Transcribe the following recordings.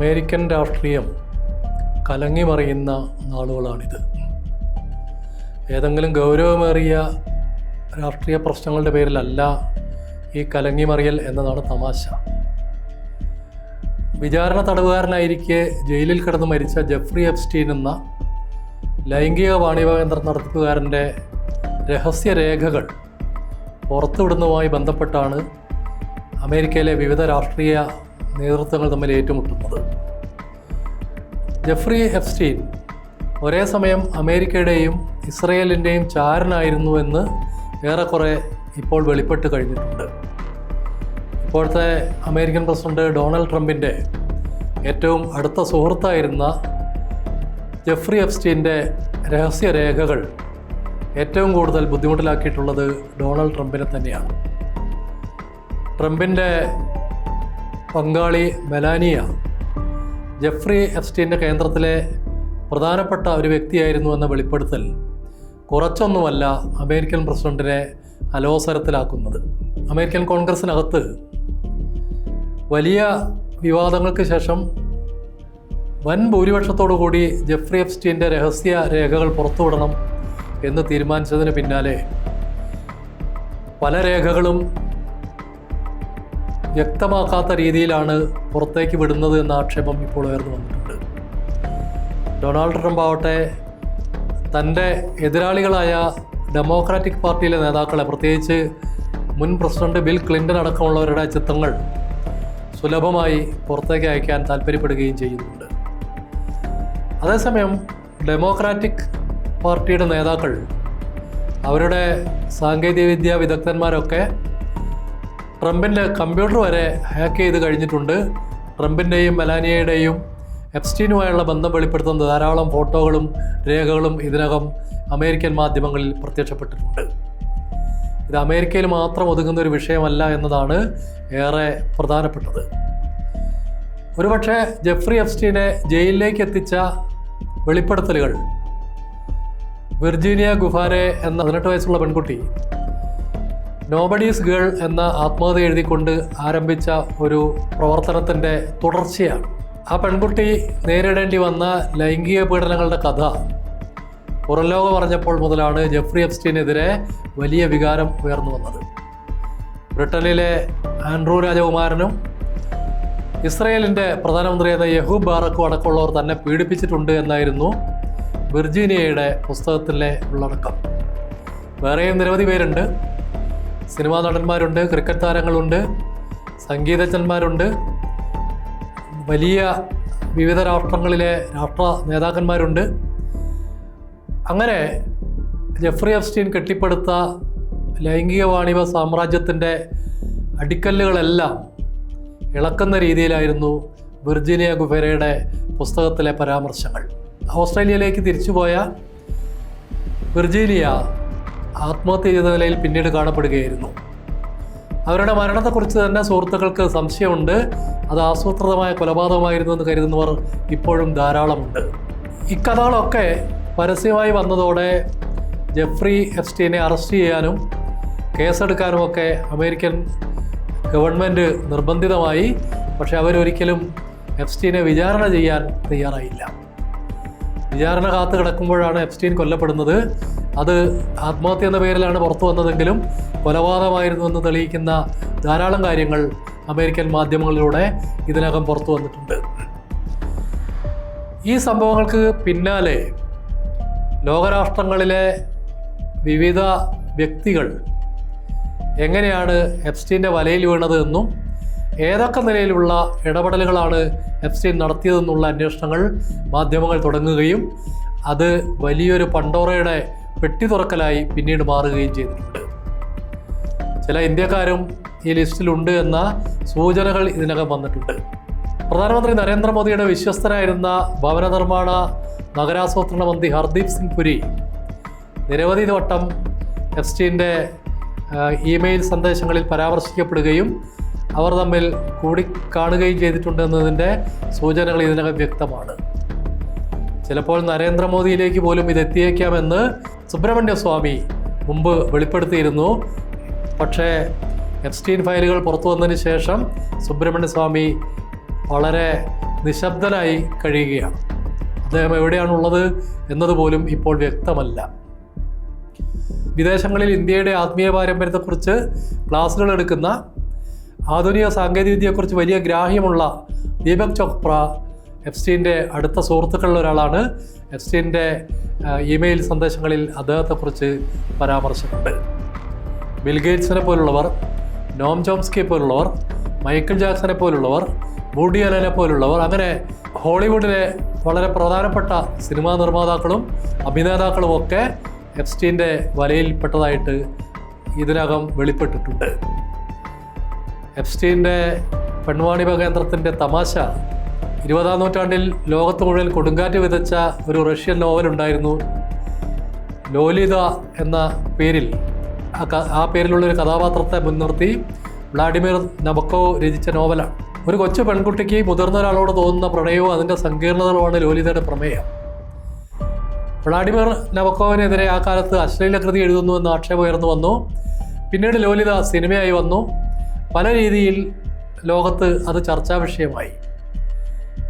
American രാഷ്ട്രീയം കലങ്ങിമറിയുന്ന നാളുകളാണിത്. ഏതെങ്കിലും ഗൗരവമേറിയ രാഷ്ട്രീയ പ്രശ്നങ്ങളുടെ പേരിലല്ല ഈ കലങ്ങിമറിയൽ എന്നതാണ് തമാശ. വിചാരണ തടവുകാരനായിരിക്കെ ജയിലിൽ കിടന്ന് മരിച്ച ജെഫ്രി എപ്സ്റ്റീൻ എന്ന ലൈംഗിക വാണിഭ നടത്തിപ്പുകാരൻ്റെ രഹസ്യരേഖകൾ പുറത്തുവിടുന്നതുമായി ബന്ധപ്പെട്ടാണ് അമേരിക്കയിലെ വിവിധ രാഷ്ട്രീയ നേതൃത്വങ്ങൾ തമ്മിൽ ഏറ്റുമുട്ടുന്നത്. ജെഫ്രി എപ്സ്റ്റീൻ ഒരേ സമയം അമേരിക്കയുടെയും ഇസ്രയേലിൻ്റെയും ചാരനായിരുന്നു എന്ന് ഏറെക്കുറെ ഇപ്പോൾ വെളിപ്പെട്ട് കഴിഞ്ഞിട്ടുണ്ട്. ഇപ്പോഴത്തെ അമേരിക്കൻ പ്രസിഡന്റ് ഡൊണാൾഡ് ട്രംപിൻ്റെ ഏറ്റവും അടുത്ത സുഹൃത്തായിരുന്ന ജെഫ്രി എപ്സ്റ്റീൻ്റെ രഹസ്യരേഖകൾ ഏറ്റവും കൂടുതൽ ബുദ്ധിമുട്ടിലാക്കിയിട്ടുള്ളത് ഡൊണാൾഡ് ട്രംപിനെ തന്നെയാണ്. ട്രംപിൻ്റെ പങ്കാളി മെലാനിയ ജെഫ്രി എപ്സ്റ്റീൻ്റെ കേന്ദ്രത്തിലെ പ്രധാനപ്പെട്ട ഒരു വ്യക്തിയായിരുന്നു എന്ന വെളിപ്പെടുത്തൽ കുറച്ചൊന്നുമല്ല അമേരിക്കൻ പ്രസിഡന്റിനെ അലോസരത്തിലാക്കുന്നത്. അമേരിക്കൻ കോൺഗ്രസിനകത്ത് വലിയ വിവാദങ്ങൾക്ക് ശേഷം വൻ ഭൂരിപക്ഷത്തോടു കൂടി ജെഫ്രി എപ്സ്റ്റീൻ്റെ രഹസ്യ രേഖകൾ പുറത്തുവിടണം എന്ന് തീരുമാനിച്ചതിന് പിന്നാലെ പല രേഖകളും വ്യക്തമാക്കാത്ത രീതിയിലാണ് പുറത്തേക്ക് വിടുന്നത് എന്ന ആക്ഷേപം ഇപ്പോൾ ഉയർന്നു വന്നിട്ടുണ്ട്. ഡൊണാൾഡ് ട്രംപ് ആവട്ടെ തൻ്റെ എതിരാളികളായ ഡെമോക്രാറ്റിക് പാർട്ടിയിലെ നേതാക്കളെ, പ്രത്യേകിച്ച് മുൻ പ്രസിഡന്റ് ബിൽ ക്ലിൻ്റൺ അടക്കമുള്ളവരുടെ ചിത്രങ്ങൾ സുലഭമായി പുറത്തേക്ക് അയക്കാൻ താല്പര്യപ്പെടുകയും ചെയ്യുന്നുണ്ട്. അതേസമയം ഡെമോക്രാറ്റിക് പാർട്ടിയുടെ നേതാക്കൾ, അവരുടെ സാങ്കേതികവിദ്യാ വിദഗ്ധന്മാരൊക്കെ ട്രംപിൻ്റെ കമ്പ്യൂട്ടർ വരെ ഹാക്ക് ചെയ്ത് കഴിഞ്ഞിട്ടുണ്ട്. ട്രംപിൻ്റെയും മെലാനിയയുടെയും എപ്സ്റ്റീനുമായുള്ള ബന്ധം വെളിപ്പെടുത്തുന്ന ധാരാളം ഫോട്ടോകളും രേഖകളും ഇതിനകം അമേരിക്കൻ മാധ്യമങ്ങളിൽ പ്രത്യക്ഷപ്പെട്ടിട്ടുണ്ട്. ഇത് അമേരിക്കയിൽ മാത്രം ഒതുങ്ങുന്ന ഒരു വിഷയമല്ല എന്നതാണ് ഏറെ പ്രധാനപ്പെട്ടത്. ഒരുപക്ഷെ ജെഫ്രി എപ്സ്റ്റീനെ ജയിലിലേക്ക് എത്തിച്ച വെളിപ്പെടുത്തലുകൾ വിർജീനിയ ഗുഫാരെ എന്ന 18 വയസ്സുള്ള പെൺകുട്ടി നോബഡീസ് ഗേൾ എന്ന ആത്മകഥ എഴുതിക്കൊണ്ട് ആരംഭിച്ച ഒരു പ്രവർത്തനത്തിൻ്റെ തുടർച്ചയാണ്. ആ പെൺകുട്ടി നേരിടേണ്ടി വന്ന ലൈംഗിക പീഡനങ്ങളുടെ കഥ പുറം ലോകം അറിഞ്ഞപ്പോൾ മുതലാണ് ജെഫ്രി എപ്സ്റ്റീനെതിരെ വലിയ വികാരം ഉയർന്നു വന്നത്. ബ്രിട്ടനിലെ ആൻഡ്രൂ രാജകുമാരനും ഇസ്രയേലിൻ്റെ പ്രധാനമന്ത്രിയായ യഹൂബ് ബാറക്കും അടക്കമുള്ളവർ തന്നെ പീഡിപ്പിച്ചിട്ടുണ്ട് എന്നായിരുന്നു വിർജീനിയയുടെ പുസ്തകത്തിലെ ഉള്ളടക്കം. വേറെയും നിരവധി പേരുണ്ട്. സിനിമാ നടന്മാരുണ്ട്, ക്രിക്കറ്റ് താരങ്ങളുണ്ട്, സംഗീതജ്ഞന്മാരുണ്ട്, വലിയ വിവിധ രാഷ്ട്രങ്ങളിലെ രാഷ്ട്ര നേതാക്കന്മാരുണ്ട്. അങ്ങനെ ജെഫ്രി എപ്സ്റ്റീൻ കെട്ടിപ്പടുത്ത ലൈംഗിക വാണിഭ സാമ്രാജ്യത്തിൻ്റെ അടിക്കല്ലുകളെല്ലാം ഇളക്കുന്ന രീതിയിലായിരുന്നു വിർജീനിയ ഗുഫേരയുടെ പുസ്തകത്തിലെ പരാമർശങ്ങൾ. ഓസ്ട്രേലിയയിലേക്ക് തിരിച്ചുപോയ വിർജീനിയ ആത്മഹത്യ ചെയ്ത നിലയിൽ പിന്നീട് കാണപ്പെടുകയായിരുന്നു. അവരുടെ മരണത്തെക്കുറിച്ച് തന്നെ സുഹൃത്തുക്കൾക്ക് സംശയമുണ്ട്. അത് ആസൂത്രിതമായ കൊലപാതകമായിരുന്നു എന്ന് കരുതുന്നവർ ഇപ്പോഴും ധാരാളമുണ്ട്. ഈ കഥകളൊക്കെ പരസ്യമായി വന്നതോടെ ജെഫ്രി എപ്സ്റ്റീനെ അറസ്റ്റ് ചെയ്യാനും കേസെടുക്കാനുമൊക്കെ അമേരിക്കൻ ഗവൺമെൻറ് നിർബന്ധിതമായി. പക്ഷെ അവരൊരിക്കലും എപ്സ്റ്റീനെ വിചാരണ ചെയ്യാൻ തയ്യാറായില്ല. വിചാരണ കാത്തു കിടക്കുമ്പോഴാണ് എപ്സ്റ്റീൻ കൊല്ലപ്പെടുന്നത്. അത് ആത്മഹത്യ എന്ന പേരിലാണ് പുറത്തു വന്നതെങ്കിലും കൊലപാതകമായിരുന്നു എന്ന് തെളിയിക്കുന്ന ധാരാളം കാര്യങ്ങൾ അമേരിക്കൻ മാധ്യമങ്ങളിലൂടെ ഇതിനകം പുറത്തു വന്നിട്ടുണ്ട്. ഈ സംഭവങ്ങൾക്ക് പിന്നാലെ ലോകരാഷ്ട്രങ്ങളിലെ വിവിധ വ്യക്തികൾ എങ്ങനെയാണ് എപ്സ്റ്റീൻ്റെ വലയിൽ വീണത് എന്നും ഏതൊക്കെ നിലയിലുള്ള ഇടപെടലുകളാണ് എപ്സ്റ്റീൻ നടത്തിയതെന്നുള്ള അന്വേഷണങ്ങൾ മാധ്യമങ്ങൾ തുടങ്ങുകയും അത് വലിയൊരു പണ്ടോറയുടെ പെട്ടി തുറക്കലായി പിന്നീട് മാറുകയും ചെയ്തിട്ടുണ്ട്. ചില ഇന്ത്യക്കാരും ഈ ലിസ്റ്റിലുണ്ട് എന്ന സൂചനകൾ ഇതിനകം വന്നിട്ടുണ്ട്. പ്രധാനമന്ത്രി നരേന്ദ്രമോദിയുടെ വിശ്വസ്തനായിരുന്ന ഭവന നിർമ്മാണ നഗരാസൂത്രണ മന്ത്രി ഹർദീപ് സിംഗ് പുരി നിരവധി വട്ടം എപ്സ്റ്റീൻ്റെ ഇമെയിൽ സന്ദേശങ്ങളിൽ പരാമർശിക്കപ്പെടുകയും അവർ തമ്മിൽ കൂടിക്കാണുകയും ചെയ്തിട്ടുണ്ടെന്നതിൻ്റെ സൂചനകൾ ഇതിനകം വ്യക്തമാണ്. ചിലപ്പോൾ നരേന്ദ്രമോദിയിലേക്ക് പോലും ഇതെത്തിയേക്കാമെന്ന് സുബ്രഹ്മണ്യ സ്വാമി മുമ്പ് വെളിപ്പെടുത്തിയിരുന്നു. പക്ഷേ എപ്സ്റ്റീൻ ഫയലുകൾ പുറത്തു വന്നതിന് ശേഷം സുബ്രഹ്മണ്യ സ്വാമി വളരെ നിശബ്ദനായി കഴിയുകയാണ്. അദ്ദേഹം എവിടെയാണുള്ളത് എന്നതുപോലും ഇപ്പോൾ വ്യക്തമല്ല. വിദേശങ്ങളിൽ ഇന്ത്യയുടെ ആത്മീയ പാരമ്പര്യത്തെക്കുറിച്ച് ക്ലാസ്സുകൾ എടുക്കുന്ന, ആധുനിക സാങ്കേതികവിദ്യയെക്കുറിച്ച് വലിയ ഗ്രാഹ്യമുള്ള ദീപക് ചോപ്ര എപ്സ്റ്റീൻ്റെ അടുത്ത സുഹൃത്തുക്കളിൽ ഒരാളാണ്. എപ്സ്റ്റീൻ്റെ ഇമെയിൽ സന്ദേശങ്ങളിൽ അദ്ദേഹത്തെക്കുറിച്ച് പരാമർശമുണ്ട്. ബിൽഗേറ്റ്സിനെ പോലുള്ളവർ, നോം ചോംസ്കിയെ പോലുള്ളവർ, മൈക്കിൾ ജാക്സനെ പോലുള്ളവർ, വൂഡി അലനെ പോലുള്ളവർ, അങ്ങനെ ഹോളിവുഡിലെ വളരെ പ്രധാനപ്പെട്ട സിനിമാ നിർമ്മാതാക്കളും അഭിനേതാക്കളും ഒക്കെ എപ്സ്റ്റീൻ്റെ വലയിൽപ്പെട്ടതായിട്ട് ഇതിനകം വെളിപ്പെട്ടിട്ടുണ്ട്. എപ്സ്റ്റീൻ്റെ പെൺവാണിഭ കേന്ദ്രത്തിൻ്റെ തമാശ 20-ാം നൂറ്റാണ്ടിൽ ലോകത്ത് മുഴുവൻ കൊടുങ്കാറ്റ് വിതച്ച ഒരു റഷ്യൻ നോവലുണ്ടായിരുന്നു. ലോലിത എന്ന പേരിൽ ആ പേരിലുള്ളൊരു കഥാപാത്രത്തെ മുൻനിർത്തി വ്ളാഡിമിർ നബക്കോവ് രചിച്ച നോവലാണ്. ഒരു കൊച്ചു പെൺകുട്ടിക്ക് മുതിർന്ന ഒരാളോട് തോന്നുന്ന പ്രണയവും അതിൻ്റെ സങ്കീർണതകളുമാണ് ലോലിതയുടെ പ്രമേയം. വ്ളാഡിമിർ നബക്കോവിനെതിരെ ആ കാലത്ത് അശ്ലീലകൃതി എഴുതുന്നുവെന്ന് ആക്ഷേപം ഉയർന്നു വന്നു. പിന്നീട് ലോലിത സിനിമയായി വന്നു. പല രീതിയിൽ ലോകത്ത് അത് ചർച്ചാ വിഷയമായി.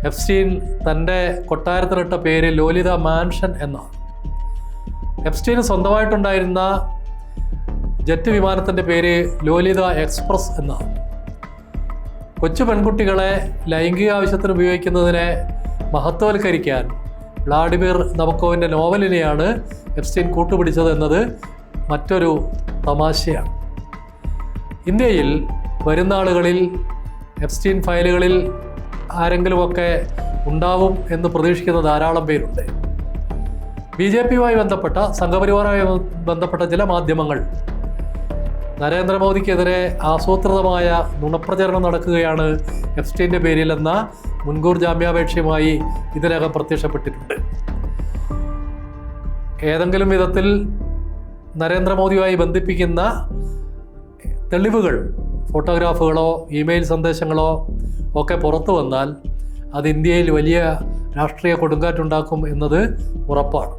എപ്സ്റ്റീൻ തൻ്റെ കൊട്ടാരത്തിനിട്ട പേര് ലോലിത മാൻഷൻ എന്നാണ്. എപ്സ്റ്റീന് സ്വന്തമായിട്ടുണ്ടായിരുന്ന ജെറ്റ് വിമാനത്തിൻ്റെ പേര് ലോലിത എക്സ്പ്രസ് എന്നാണ്. കൊച്ചു പെൺകുട്ടികളെ ലൈംഗിക ആവശ്യത്തിന് ഉപയോഗിക്കുന്നതിനെ മഹത്വവൽക്കരിക്കാൻ വ്ളാഡിമിർ നബക്കോവിൻ്റെ നോവലിനെയാണ് എപ്സ്റ്റീൻ കൂട്ടുപിടിച്ചത് എന്നത് മറ്റൊരു തമാശയാണ്. ഇന്ത്യയിൽ വരുന്ന ആളുകളിൽ എപ്സ്റ്റീൻ ഫയലുകളിൽ ആരെങ്കിലുമൊക്കെ ഉണ്ടാവും എന്ന് പ്രതീക്ഷിക്കുന്ന ധാരാളം പേരുണ്ട്. BJPയുമായി ബന്ധപ്പെട്ട, സംഘപരിവാറുമായി ബന്ധപ്പെട്ട ചില മാധ്യമങ്ങൾ നരേന്ദ്രമോദിക്കെതിരെ ആസൂത്രിതമായ നുണപ്രചരണം നടക്കുകയാണ് എപ്സ്റ്റീൻ്റെ പേരിലെന്ന മുൻകൂർ ജാമ്യാപേക്ഷയുമായി ഇതിനകം പ്രത്യക്ഷപ്പെട്ടിട്ടുണ്ട്. ഏതെങ്കിലും വിധത്തിൽ നരേന്ദ്രമോദിയുമായി ബന്ധിപ്പിക്കുന്ന തെളിവുകൾ, ഫോട്ടോഗ്രാഫുകളോ ഇമെയിൽ സന്ദേശങ്ങളോ ഒക്കെ പുറത്തു വന്നാൽ അത് ഇന്ത്യയിൽ വലിയ രാഷ്ട്രീയ കൊടുങ്കാറ്റുണ്ടാക്കും എന്നത് ഉറപ്പാണ്.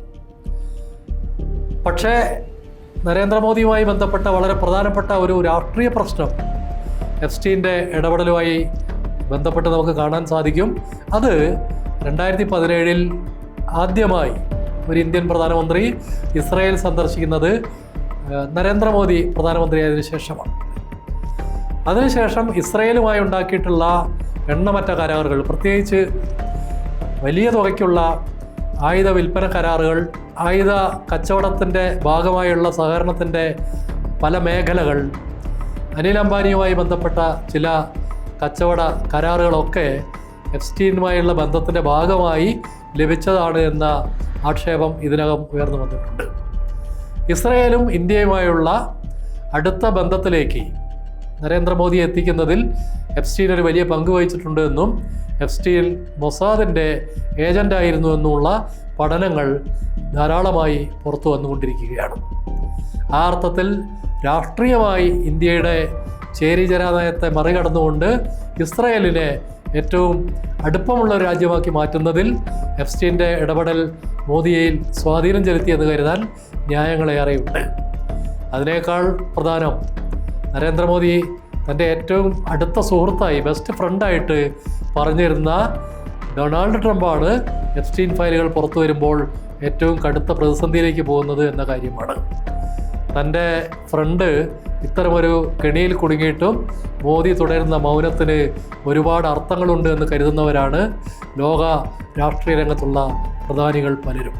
പക്ഷേ നരേന്ദ്രമോദിയുമായി ബന്ധപ്പെട്ട വളരെ പ്രധാനപ്പെട്ട ഒരു രാഷ്ട്രീയ പ്രശ്നം എപ്സ്റ്റീൻ്റെ ഇടപെടലുമായി ബന്ധപ്പെട്ട് നമുക്ക് കാണാൻ സാധിക്കും. അത് 2017 ആദ്യമായി ഒരു ഇന്ത്യൻ പ്രധാനമന്ത്രി ഇസ്രായേൽ സന്ദർശിക്കുന്നത് നരേന്ദ്രമോദി പ്രധാനമന്ത്രിയായതിനു ശേഷമാണ്. അതിനുശേഷം ഇസ്രായേലുമായി ഉണ്ടാക്കിയിട്ടുള്ള എണ്ണമറ്റ കരാറുകൾ, പ്രത്യേകിച്ച് വലിയ തുകയ്ക്കുള്ള ആയുധ വിൽപ്പന കരാറുകൾ, ആയുധ കച്ചവടത്തിൻ്റെ ഭാഗമായുള്ള സഹകരണത്തിൻ്റെ പല മേഖലകൾ, അനിൽ അംബാനിയുമായി ബന്ധപ്പെട്ട ചില കച്ചവട കരാറുകളൊക്കെ എപ്സ്റ്റീനുമായുള്ള ബന്ധത്തിൻ്റെ ഭാഗമായി ലഭിച്ചതാണ് എന്ന ആക്ഷേപം ഇതിനകം ഉയർന്നു വന്നിട്ടുണ്ട്. ഇസ്രായേലും ഇന്ത്യയുമായുള്ള അടുത്ത ബന്ധത്തിലേക്ക് നരേന്ദ്രമോദിയെ എത്തിക്കുന്നതിൽ എപ്സ്റ്റീൻ ഒരു വലിയ പങ്ക് വഹിച്ചിട്ടുണ്ട് എന്നും എപ്സ്റ്റീൻ മൊസാദിൻ്റെ ഏജൻ്റായിരുന്നു എന്നുമുള്ള പഠനങ്ങൾ ധാരാളമായി പുറത്തു വന്നുകൊണ്ടിരിക്കുകയാണ്. ആ അർത്ഥത്തിൽ രാഷ്ട്രീയമായി ഇന്ത്യയുടെ ചേരിചേരാ നയത്തെ മറികടന്നുകൊണ്ട് ഇസ്രായേലിനെ ഏറ്റവും അടുപ്പമുള്ള ഒരു രാജ്യമാക്കി മാറ്റുന്നതിൽ എപ്സ്റ്റീൻ്റെ ഇടപെടൽ മോദിയിൽ സ്വാധീനം ചെലുത്തിയെന്ന് കരുതാൻ ന്യായങ്ങളേറെയുണ്ട്. അതിനേക്കാൾ പ്രധാനം നരേന്ദ്രമോദി തൻ്റെ ഏറ്റവും അടുത്ത സുഹൃത്തായി, ബെസ്റ്റ് ഫ്രണ്ടായിട്ട് പറഞ്ഞിരുന്ന ഡൊണാൾഡ് ട്രംപാണ് എപ്സ്റ്റീൻ ഫയലുകൾ പുറത്തു വരുമ്പോൾ ഏറ്റവും കടുത്ത പ്രതിസന്ധിയിലേക്ക് പോകുന്നത് എന്ന കാര്യമാണ്. തൻ്റെ ഫ്രണ്ട് ഇത്തരമൊരു കെണിയിൽ കുടുങ്ങിയിട്ടും മോദി തുടരുന്ന മൗനത്തിന് ഒരുപാട് അർത്ഥങ്ങളുണ്ട് എന്ന് കരുതുന്നവരാണ് ലോക രാഷ്ട്രീയ രംഗത്തുള്ള പ്രധാനികൾ പലരും.